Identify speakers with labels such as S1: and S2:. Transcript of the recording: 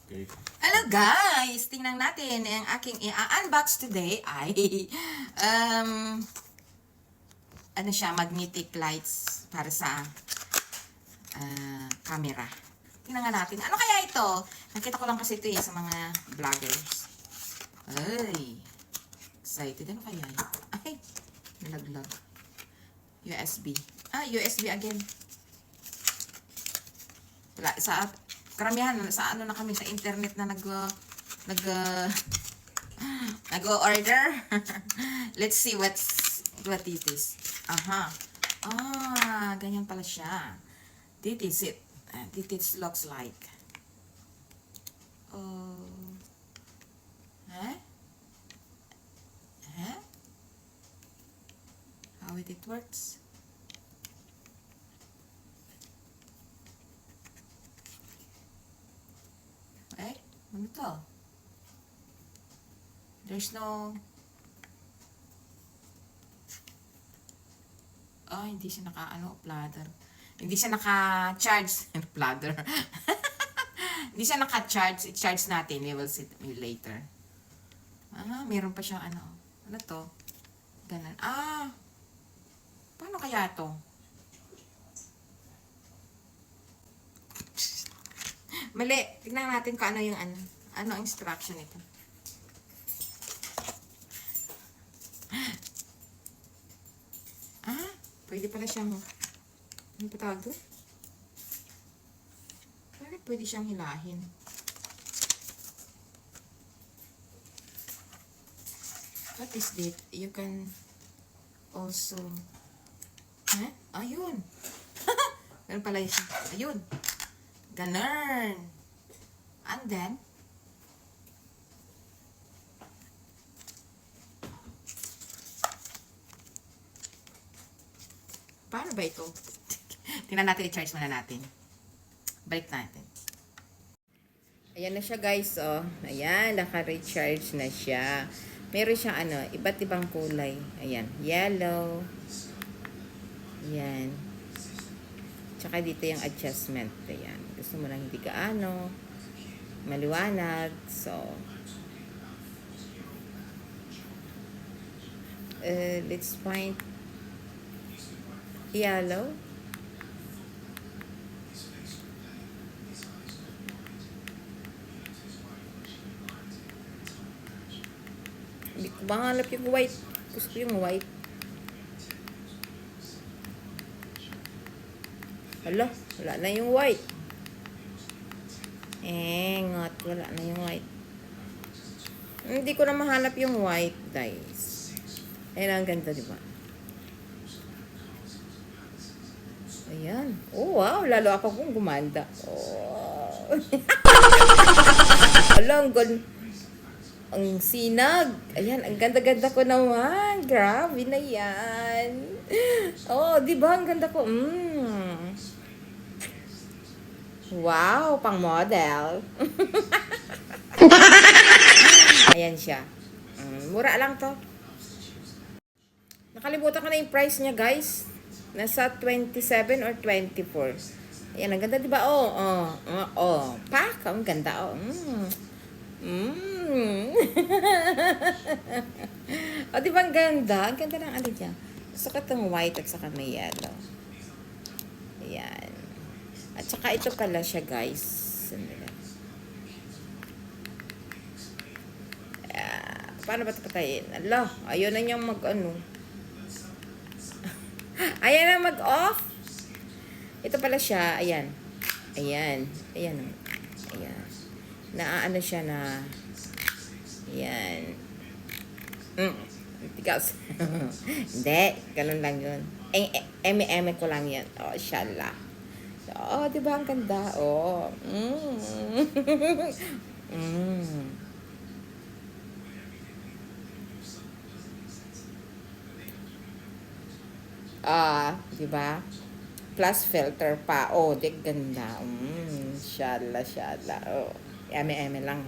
S1: Okay.
S2: Hello guys! Tingnan natin. Ang aking i-unbox today ay ano siya, magnetic lights para sa camera. Tingnan nga natin. Ano kaya ito? Nakita ko lang kasi ito sa mga vloggers. Ay! Excited. Ano kaya ito? Ay! Nalaglag. USB. USB again. Wala, karamihan sa ano na kami sa internet na nag-order. Let's see what it is. Ganyan pala siya. This is it. This looks like. How it works? Ano to? There's no... hindi siya platter. Hindi siya naka-charge. Platter. Hindi siya naka-charge. I-charge natin. We will see later. Meron pa siya Ano to? Ganun. Paano kaya to? Mali. Tignan natin kung ano yung ano ang instruction ito. Pwede pala siyang, ano pa tawag doon? Bakit pwede siyang hilahin? What is this? You can also, ayun. Ganun pala siya. Ayun. Ganun. And then, paano ba ito? Tingnan natin, i-charge muna natin. Balik natin. Ayan na siya guys, Ayan, naka-recharge na siya. Meron siyang iba't ibang kulay. Ayan, yellow. Ayan. Tsaka dito yung adjustment. Ayan. Gusto mo lang hindi gaano maliwanag. So, let's find yellow. Hindi ko mahanap yung white. Gusto ko yung white. Hala, wala na yung white. Ngot, wala na yung white. Hindi ko na mahanap yung white, guys. Ayan, ang ganda, diba? Ayan. Oh, wow. Lalo ako kung gumanda. Oh. Alam, ang sinag. Ayan, ang ganda-ganda ko naman. Grabe na yan. Oh, diba? Ang ganda ko. Wow, pang model. Ayan siya. Mura lang to. Nakalimutan ko na yung price niya, guys. Nasa 27 or 24. Ayan, ang ganda, diba? Pak, ang ganda, diba ang ganda? Ang ganda ng niya. Gusto ko itong white at saka may yellow. Ayan. At saka ito pala siya, guys. Paano ba ito patayin? Ala, ayaw na niyang Ayan na mag-off. Ito pala siya. Ayan. Ayan. Ayan. Ayan. Naaano siya na. Ayan. Tigas. Hindi. Ganun lang yun. Eme ko lang yan. Shala. Diba ang ganda? Diba? Plus filter pa. Di ganda. Shala. Eme lang.